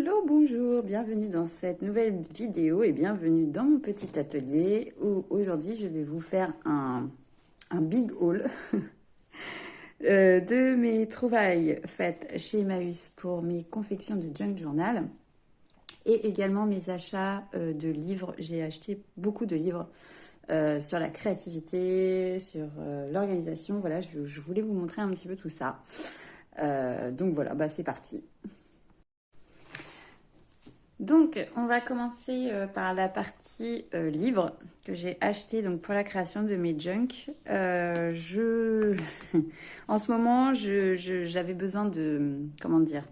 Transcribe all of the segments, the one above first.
Hello, bonjour, bienvenue dans cette nouvelle vidéo et bienvenue dans mon petit atelier où aujourd'hui je vais vous faire un big haul de mes trouvailles faites chez Emmaüs pour mes confections de junk journal et également mes achats de livres. J'ai acheté beaucoup de livres sur la créativité, sur l'organisation. Voilà, je voulais vous montrer un petit peu tout ça. Donc voilà, bah c'est parti. Donc, on va commencer par la partie livres que j'ai acheté donc pour la création de mes junk. En ce moment, j'avais besoin de, comment dire,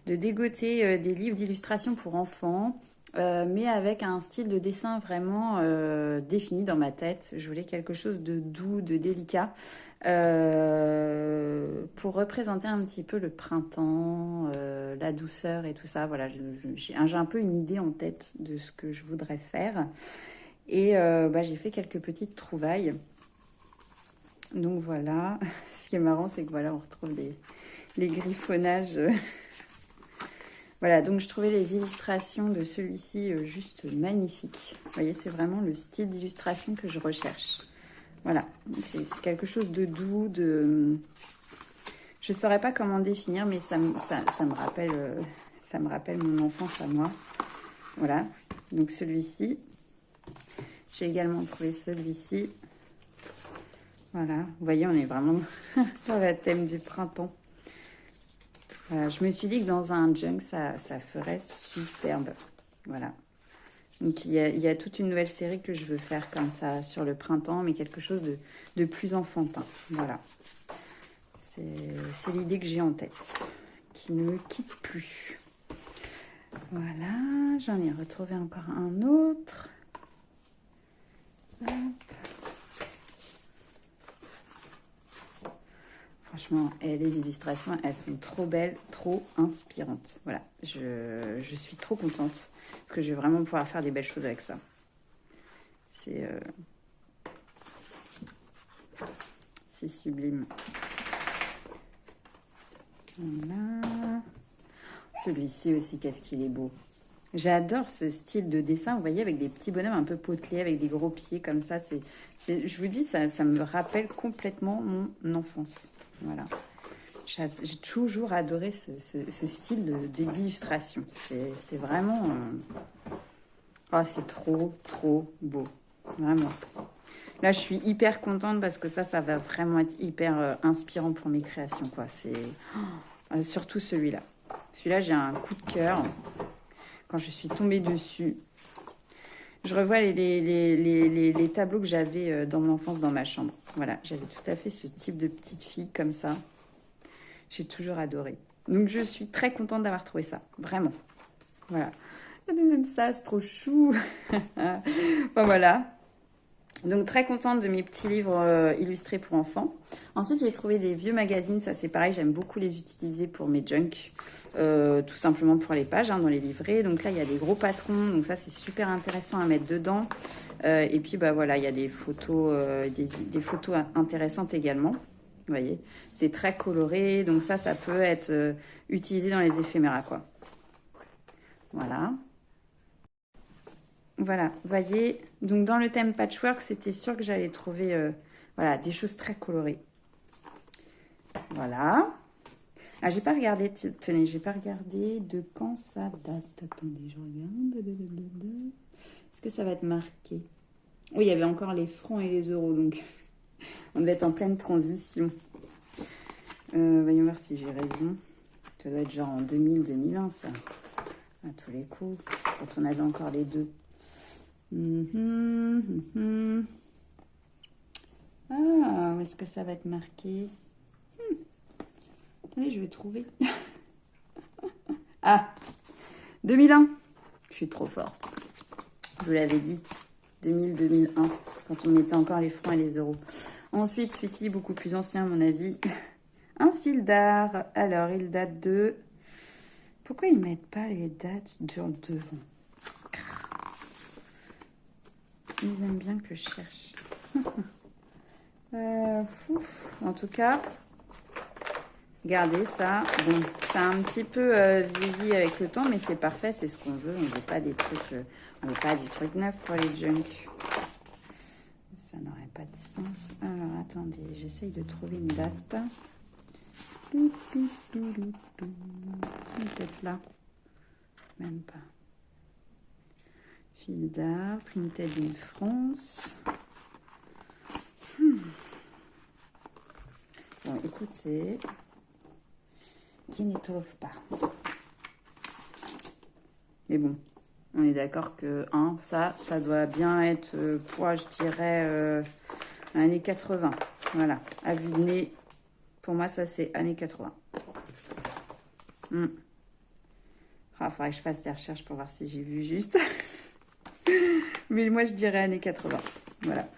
de dégoter des livres d'illustration pour enfants, mais avec un style de dessin vraiment défini dans ma tête. Je voulais quelque chose de doux, de délicat. Pour représenter un petit peu le printemps, la douceur et tout ça. Voilà, j'ai un peu une idée en tête de ce que je voudrais faire. Et j'ai fait quelques petites trouvailles. Donc voilà, ce qui est marrant, c'est que voilà, on retrouve les griffonnages. Voilà, donc je trouvais les illustrations de celui-ci juste magnifiques. Vous voyez, c'est vraiment le style d'illustration que je recherche. Voilà, c'est quelque chose de doux, je ne saurais pas comment définir, mais ça me rappelle mon enfance à moi. Voilà, donc celui-ci. J'ai également trouvé celui-ci. Voilà, vous voyez, on est vraiment dans le thème du printemps. Voilà, je me suis dit que dans un junk, ça ferait superbe. Voilà. Donc, il y a toute une nouvelle série que je veux faire comme ça sur le printemps, mais quelque chose de plus enfantin. Voilà. C'est l'idée que j'ai en tête, qui ne me quitte plus. Voilà, j'en ai retrouvé encore un autre. Hop. Franchement, les illustrations, elles sont trop belles, trop inspirantes. Voilà, je suis trop contente parce que je vais vraiment pouvoir faire des belles choses avec ça. C'est sublime. Voilà. Celui-ci aussi, qu'est-ce qu'il est beau. J'adore ce style de dessin, vous voyez, avec des petits bonhommes un peu potelés, avec des gros pieds comme ça. Je vous dis, ça me rappelle complètement mon enfance. Voilà. J'ai toujours adoré ce style d'illustration. C'est vraiment... Oh, c'est trop, trop beau. Vraiment. Là, je suis hyper contente parce que ça va vraiment être hyper inspirant pour mes créations, quoi. Surtout celui-là. Celui-là, j'ai un coup de cœur quand je suis tombée dessus. Je revois les tableaux que j'avais dans mon enfance dans ma chambre. Voilà, j'avais tout à fait ce type de petite fille comme ça. J'ai toujours adoré. Donc, je suis très contente d'avoir trouvé ça. Vraiment. Voilà. Regardez même ça, c'est trop chou. Enfin, voilà. Donc, très contente de mes petits livres illustrés pour enfants. Ensuite, j'ai trouvé des vieux magazines. Ça, c'est pareil, j'aime beaucoup les utiliser pour mes junk. Tout simplement pour les pages, dans les livrets. Donc là, il y a des gros patrons. Donc ça, c'est super intéressant à mettre dedans. Et puis, bah voilà, il y a des photos, des photos intéressantes également. Vous voyez, c'est très coloré. Donc ça peut être utilisé dans les éphéméras, quoi. Voilà. Voilà, vous voyez, donc dans le thème patchwork, c'était sûr que j'allais trouver voilà, des choses très colorées. Voilà. Ah, j'ai pas regardé, tenez, j'ai pas regardé de quand ça date. Attendez, je regarde. Est-ce que ça va être marqué? Oui, il y avait encore les francs et les euros, donc on devait être en pleine transition. Voyons voir si j'ai raison. Ça doit être genre en 2000-2001, ça. À tous les coups, quand on avait encore les deux. Ah, où est-ce que ça va être marqué? Attendez, je vais trouver. Ah, 2001. Je suis trop forte. Je vous l'avais dit. 2000-2001, quand on mettait encore les francs et les euros. Ensuite, celui-ci, beaucoup plus ancien à mon avis. Un fil d'art. Alors, il date de... Pourquoi ils ne mettent pas les dates devant? Ils aiment bien que je cherche. En tout cas, Regardez ça. Bon, ça a un petit peu vieilli avec le temps, mais c'est parfait, c'est ce qu'on veut. On veut pas des trucs, on veut pas du truc neuf pour les junk. Ça n'aurait pas de sens. Alors, attendez, j'essaye de trouver une date. Peut-être là. Même pas. Fil d'art, printed in France. Bon, écoutez, qui n'y trouve pas. Mais bon, on est d'accord que hein, ça doit bien être, je dirais, années 80. Voilà, à vue de nez, pour moi, ça c'est années 80. Ah, faudrait que je fasse des recherches pour voir si j'ai vu juste. Mais moi, je dirais années 80. Voilà.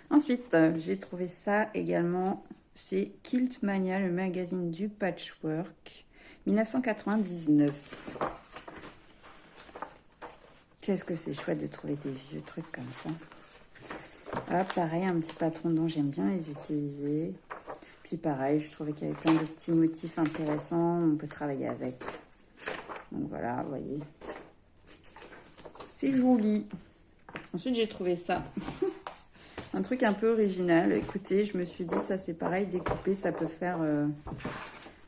Ensuite, j'ai trouvé ça également chez Quiltmania, le magazine du patchwork, 1999. Qu'est-ce que c'est chouette de trouver des vieux trucs comme ça. Ah, pareil, un petit patron dont j'aime bien les utiliser. Puis pareil, je trouvais qu'il y avait plein de petits motifs intéressants. On peut travailler avec. Donc voilà, vous voyez. C'est joli. Ensuite, j'ai trouvé ça. Un truc un peu original. Écoutez, je me suis dit, ça c'est pareil, découper, ça peut faire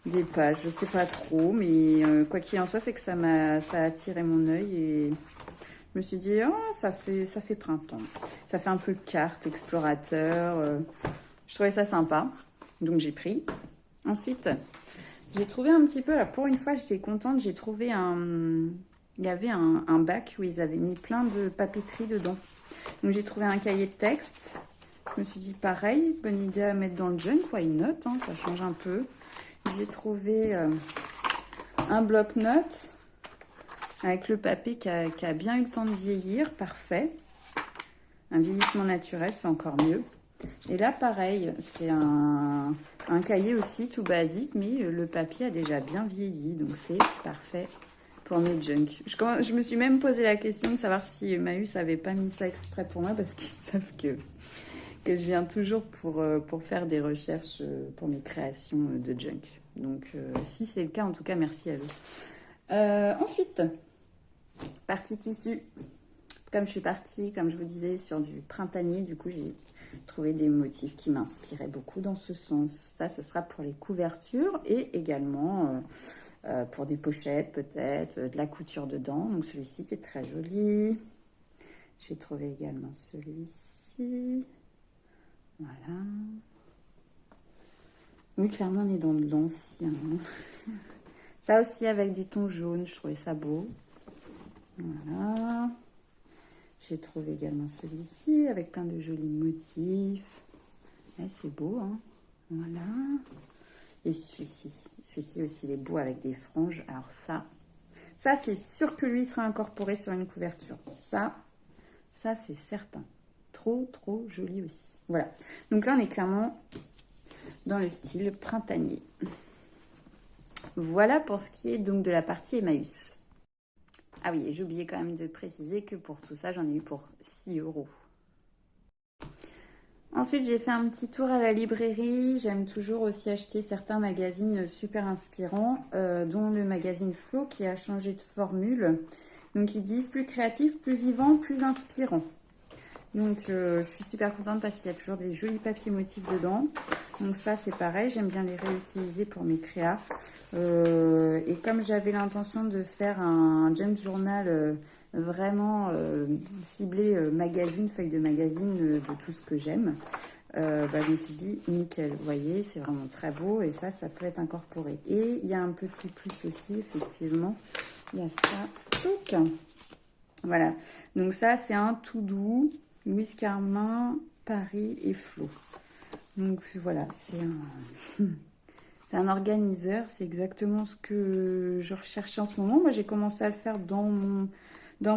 des pages. Je sais pas trop, mais quoi qu'il en soit, c'est que ça a attiré mon œil et je me suis dit, oh, ça fait printemps. Ça fait un peu carte, explorateur. Je trouvais ça sympa, donc j'ai pris. Ensuite, j'ai trouvé un petit peu, là, pour une fois, j'étais contente, j'ai trouvé il y avait un bac où ils avaient mis plein de papeterie dedans. Donc j'ai trouvé un cahier de texte. Je me suis dit pareil, bonne idée à mettre dans le junk, why not, hein, ça change un peu. J'ai trouvé un bloc-notes avec le papier qui a bien eu le temps de vieillir, parfait. Un vieillissement naturel, c'est encore mieux. Et là pareil, c'est un cahier aussi tout basique, mais le papier a déjà bien vieilli, donc c'est parfait. Pour mes junk. Je me suis même posé la question de savoir si Emmaüs n'avait pas mis ça exprès pour moi parce qu'ils savent que je viens toujours pour faire des recherches pour mes créations de junk. Donc, si c'est le cas, en tout cas, merci à eux. Ensuite, partie tissu. Comme je suis partie, comme je vous disais, sur du printanier, du coup, j'ai trouvé des motifs qui m'inspiraient beaucoup dans ce sens. Ça, ce sera pour les couvertures et également... pour des pochettes peut-être, de la couture dedans. Donc celui-ci qui est très joli. J'ai trouvé également celui-ci. Voilà. Oui, clairement on est dans de l'ancien. Ça aussi avec des tons jaunes, je trouvais ça beau. Voilà. J'ai trouvé également celui-ci avec plein de jolis motifs. Ouais, c'est beau, hein. Voilà. Et celui-ci aussi, il est beau avec des franges. Alors ça c'est sûr que lui sera incorporé sur une couverture. Ça c'est certain. Trop joli aussi. Voilà. Donc là, on est clairement dans le style printanier. Voilà pour ce qui est donc de la partie Emmaüs. Ah oui, et j'ai oublié quand même de préciser que pour tout ça, j'en ai eu pour 6 €. Ensuite, j'ai fait un petit tour à la librairie. J'aime toujours aussi acheter certains magazines super inspirants, dont le magazine Flo qui a changé de formule. Donc, ils disent plus créatif, plus vivant, plus inspirant. Donc, je suis super contente parce qu'il y a toujours des jolis papiers motifs dedans. Donc, ça, c'est pareil. J'aime bien les réutiliser pour mes créas. Et comme j'avais l'intention de faire un junk journal vraiment ciblé magazine, feuille de magazine de tout ce que j'aime, je me suis dit nickel, vous voyez, c'est vraiment très beau et ça peut être incorporé. Et il y a un petit plus aussi, effectivement, il y a ça, donc voilà, donc ça c'est un tout doux, Louise Carmin, Paris et Flo. Donc voilà, c'est un organiseur, c'est exactement ce que je recherchais en ce moment. Moi j'ai commencé à le faire dans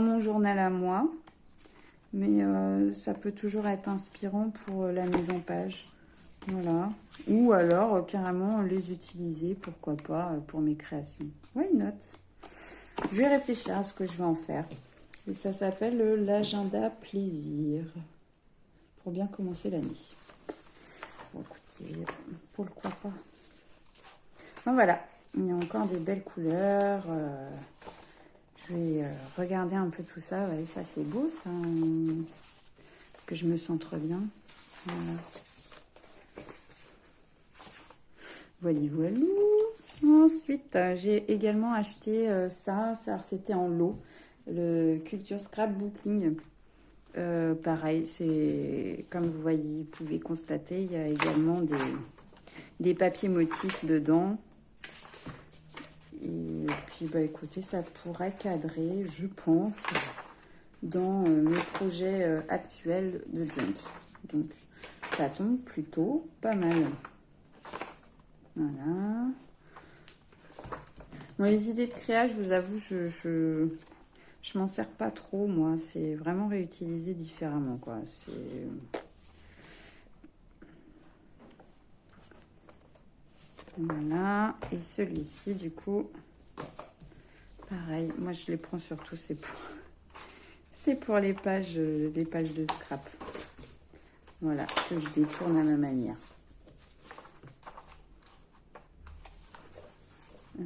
mon journal à moi, mais ça peut toujours être inspirant pour la mise en page, voilà, ou alors carrément les utiliser, pourquoi pas, pour mes créations. Why not? Je vais réfléchir à ce que je vais en faire. Et ça s'appelle l'agenda plaisir, pour bien commencer l'année. Bon, écoutez, pourquoi pas. Bon, voilà, il y a encore des belles couleurs. Je vais regarder un peu tout ça. Ouais, ça, c'est beau, ça. Que je me centre bien. Voilà. Voilà. Ensuite, j'ai également acheté ça. C'était en lot. Le Culture Scrapbooking. Pareil, c'est comme vous voyez, vous pouvez constater, il y a également des papiers motifs dedans. Et puis, bah écoutez, ça pourrait cadrer, je pense, dans mes projets actuels de junk. Donc, ça tombe plutôt pas mal. Voilà. Dans les idées de créa, je vous avoue, je m'en sers pas trop, moi. C'est vraiment réutilisé différemment, quoi. Voilà. Et celui-ci, du coup, pareil. Moi, je les prends surtout, c'est pour les pages de scrap. Voilà, que je détourne à ma manière. Ouais.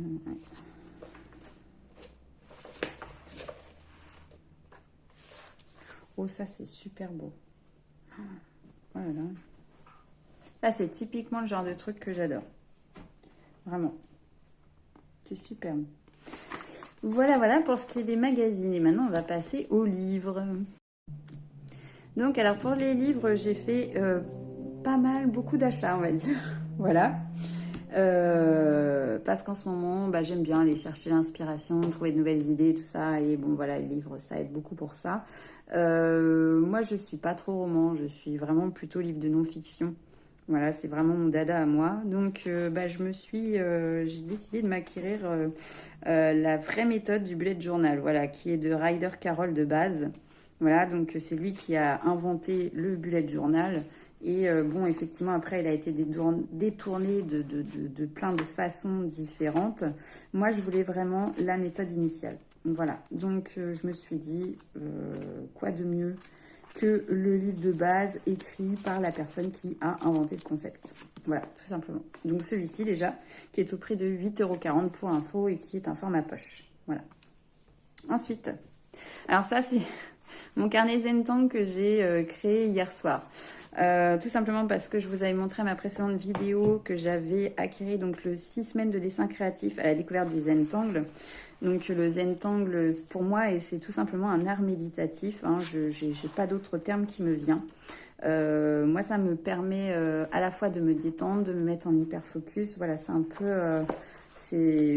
Oh, ça, c'est super beau. Voilà. Ça, c'est typiquement le genre de truc que j'adore. Vraiment. C'est superbe. Voilà pour ce qui est des magazines. Et maintenant, on va passer aux livres. Donc, alors, pour les livres, j'ai fait beaucoup d'achats, on va dire. Voilà. Parce qu'en ce moment, j'aime bien aller chercher l'inspiration, trouver de nouvelles idées, tout ça. Et bon, voilà, les livres, ça aide beaucoup pour ça. Moi, je suis pas trop roman, je suis vraiment plutôt livre de non-fiction. Voilà, c'est vraiment mon dada à moi. Donc, j'ai décidé de m'acquérir la vraie méthode du bullet journal, voilà, qui est de Ryder Carroll de base. Voilà, donc c'est lui qui a inventé le bullet journal. Et bon, effectivement, après, il a été détourné de plein de façons différentes. Moi, je voulais vraiment la méthode initiale. Voilà, donc je me suis dit, quoi de mieux que le livre de base écrit par la personne qui a inventé le concept. Voilà, tout simplement. Donc celui-ci déjà, qui est au prix de 8,40 € pour info et qui est un format poche. Voilà. Ensuite, alors ça c'est mon carnet Zentangle que j'ai créé hier soir. Tout simplement parce que je vous avais montré à ma précédente vidéo que j'avais acquis donc le 6 semaines de dessin créatif à la découverte du Zentangle. Donc le Zentangle, pour moi, et c'est tout simplement un art méditatif. Hein, je n'ai pas d'autre terme qui me vient. Moi, ça me permet à la fois de me détendre, de me mettre en hyper focus. Voilà, c'est un peu...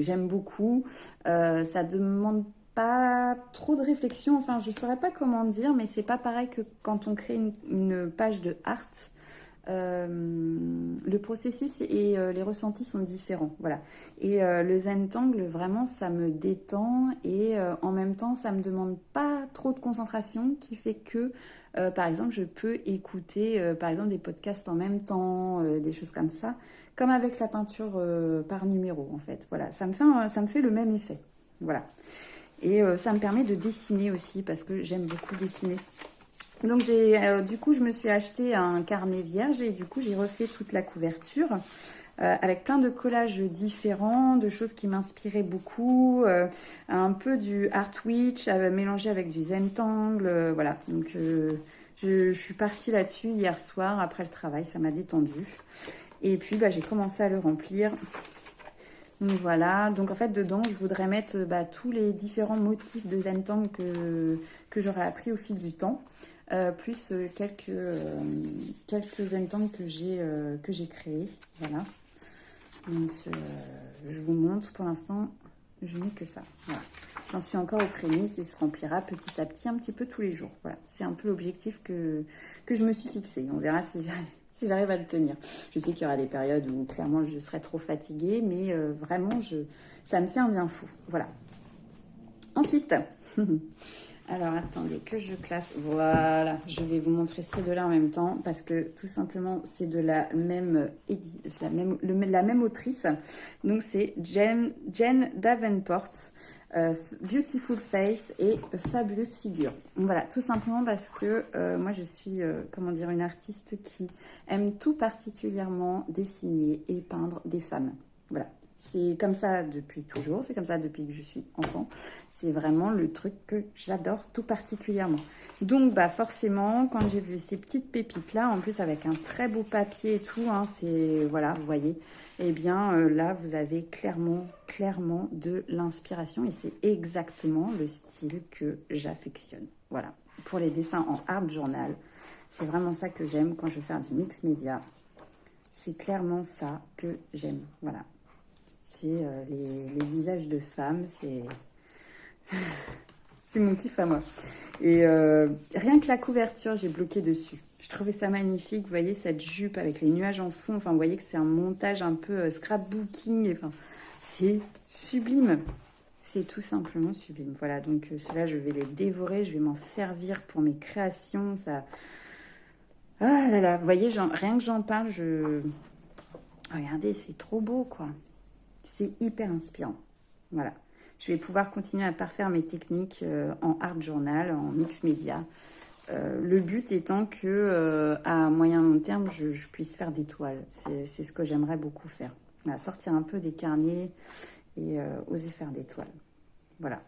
j'aime beaucoup. Ça demande pas trop de réflexion. Enfin, je saurais pas comment dire, mais c'est pas pareil que quand on crée une page de art. Le processus et les ressentis sont différents, voilà. Et le Zentangle, vraiment, ça me détend et en même temps, ça me demande pas trop de concentration, qui fait que, par exemple, je peux écouter, par exemple, des podcasts en même temps, des choses comme ça, comme avec la peinture par numéro, en fait. Voilà, ça me fait le même effet, voilà. Et ça me permet de dessiner aussi, parce que j'aime beaucoup dessiner. Donc du coup, je me suis acheté un carnet vierge et du coup, j'ai refait toute la couverture avec plein de collages différents, de choses qui m'inspiraient beaucoup, un peu du Art Witch mélangé avec du Zentangle, voilà. Donc je suis partie là-dessus hier soir après le travail, ça m'a détendue. Et puis j'ai commencé à le remplir. Donc voilà, donc en fait dedans je voudrais mettre tous les différents motifs de Zentangle que j'aurais appris au fil du temps. Plus quelques Zentangle que j'ai créés. Voilà. Donc, je vous montre. Pour l'instant, je n'ai que ça. Voilà. J'en suis encore aux prémices. Il se remplira petit à petit, un petit peu tous les jours. Voilà. C'est un peu l'objectif que je me suis fixé. On verra si j'arrive à le tenir. Je sais qu'il y aura des périodes où, clairement, je serai trop fatiguée. Mais vraiment, ça me fait un bien fou. Voilà. Ensuite... Alors, attendez que je place. Voilà, je vais vous montrer ces deux-là en même temps parce que tout simplement, c'est de la même autrice. Donc, c'est Jen Davenport. Beautiful Face et Fabulous Figure. Voilà, tout simplement parce que moi je suis, comment dire, une artiste qui aime tout particulièrement dessiner et peindre des femmes. Voilà, c'est comme ça depuis toujours, c'est comme ça depuis que je suis enfant. C'est vraiment le truc que j'adore tout particulièrement. Donc bah forcément, quand j'ai vu ces petites pépites là, en plus avec un très beau papier et tout, hein, c'est, voilà, vous voyez, eh bien là vous avez clairement de l'inspiration et c'est exactement le style que j'affectionne. Voilà, pour les dessins en art journal, c'est vraiment ça que j'aime quand je veux faire du mix média. C'est clairement ça que j'aime, voilà. C'est les visages de femmes, c'est c'est mon kiff à moi. Et rien que la couverture, j'ai bloqué dessus. Je trouvais ça magnifique. Vous voyez cette jupe avec les nuages en fond. Enfin, vous voyez que c'est un montage un peu scrapbooking. Enfin, c'est sublime. C'est tout simplement sublime. Voilà, donc ceux-là, je vais les dévorer. Je vais m'en servir pour mes créations. Ça... Ah là là, vous voyez, rien que j'en parle, je... Regardez, c'est trop beau, quoi. C'est hyper inspirant. Voilà. Je vais pouvoir continuer à parfaire mes techniques en art journal, en mix média. Le but étant que à moyen long terme, je puisse faire des toiles. C'est ce que j'aimerais beaucoup faire. Voilà, sortir un peu des carnets et oser faire des toiles. Voilà.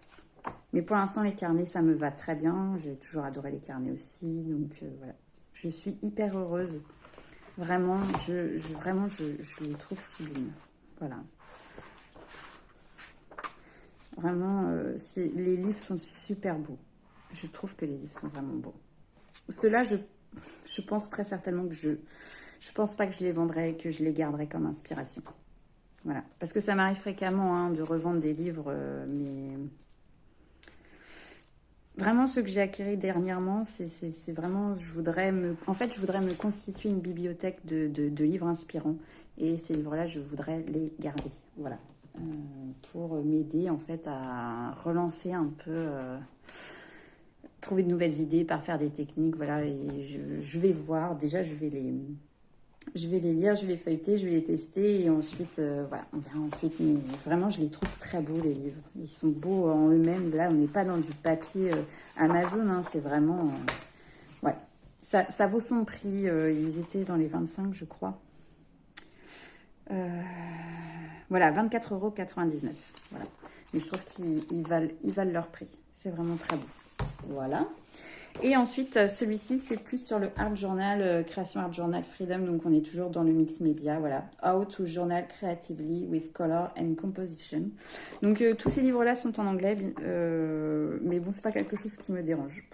Mais pour l'instant, les carnets, ça me va très bien. J'ai toujours adoré les carnets aussi. Donc voilà. Je suis hyper heureuse. Vraiment, je les trouve sublimes. Voilà. Vraiment, les livres sont super beaux. Je trouve que les livres sont vraiment beaux. Ceux-là, je pense très certainement que je pense pas que je les vendrai, que je les garderai comme inspiration. Voilà. Parce que ça m'arrive fréquemment hein, de revendre des livres, mais vraiment ceux que j'ai acquis dernièrement, c'est vraiment, je voudrais me constituer une bibliothèque de livres inspirants. Et ces livres-là, je voudrais les garder. Voilà. Pour m'aider en fait à relancer un peu, trouver de nouvelles idées, par faire des techniques, voilà, et je vais voir, déjà je vais les lire, je vais les feuilleter, je vais les tester et ensuite, voilà, on verra ensuite, mais vraiment je les trouve très beaux les livres, ils sont beaux en eux-mêmes, là on n'est pas dans du papier Amazon, hein, c'est vraiment, ouais, ça vaut son prix, ils étaient dans les 25 je crois. Voilà, 24,99 €. Voilà. Mais je trouve qu'ils valent leur prix. C'est vraiment très beau. Voilà. Et ensuite, celui-ci, c'est plus sur le Art Journal, création Art Journal Freedom. Donc, on est toujours dans le mix média. Voilà. How to journal creatively with color and composition. Donc, tous ces livres-là sont en anglais. Mais bon, c'est pas quelque chose qui me dérange.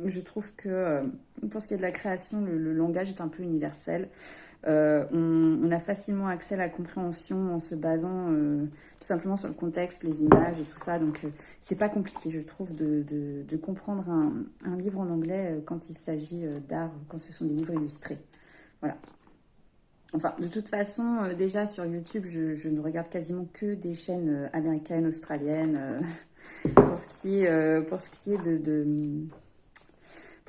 Je trouve que pour ce qui est de la création, le langage est un peu universel. On a facilement accès à la compréhension en se basant tout simplement sur le contexte, les images et tout ça. Donc, c'est pas compliqué, je trouve, de comprendre un livre en anglais quand il s'agit d'art, quand ce sont des livres illustrés. Voilà. Enfin, de toute façon, déjà sur YouTube, je ne regarde quasiment que des chaînes américaines, australiennes. Pour ce qui est pour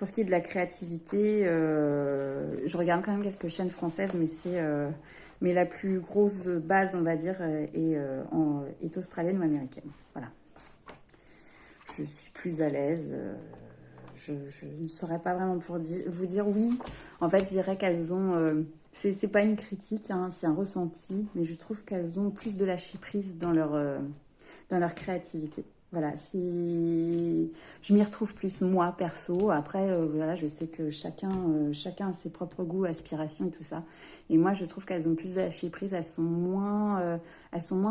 ce qui est de la créativité, je regarde quand même quelques chaînes françaises, mais la plus grosse base, on va dire, est australienne ou américaine. Voilà. Je suis plus à l'aise. Je ne saurais pas vraiment vous dire oui. En fait, je dirais qu'elles ont... c'est pas une critique, hein, c'est un ressenti, mais je trouve qu'elles ont plus de lâcher prise dans leur créativité. Voilà, je m'y retrouve plus moi perso. Après, voilà, je sais que chacun a ses propres goûts, aspirations et tout ça. Et moi, je trouve qu'elles ont plus de lâcher prise. Elles sont moins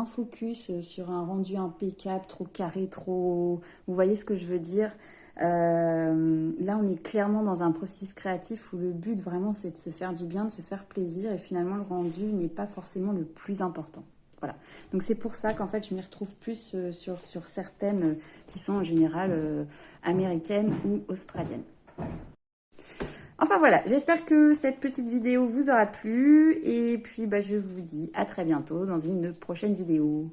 focus sur un rendu impeccable, trop carré, trop. Vous voyez ce que je veux dire? Là, on est clairement dans un processus créatif où le but vraiment, c'est de se faire du bien, de se faire plaisir, et finalement, le rendu n'est pas forcément le plus important. Voilà. Donc c'est pour ça qu'en fait je m'y retrouve plus sur certaines qui sont en général américaines ou australiennes. Enfin voilà, j'espère que cette petite vidéo vous aura plu et puis je vous dis à très bientôt dans une prochaine vidéo.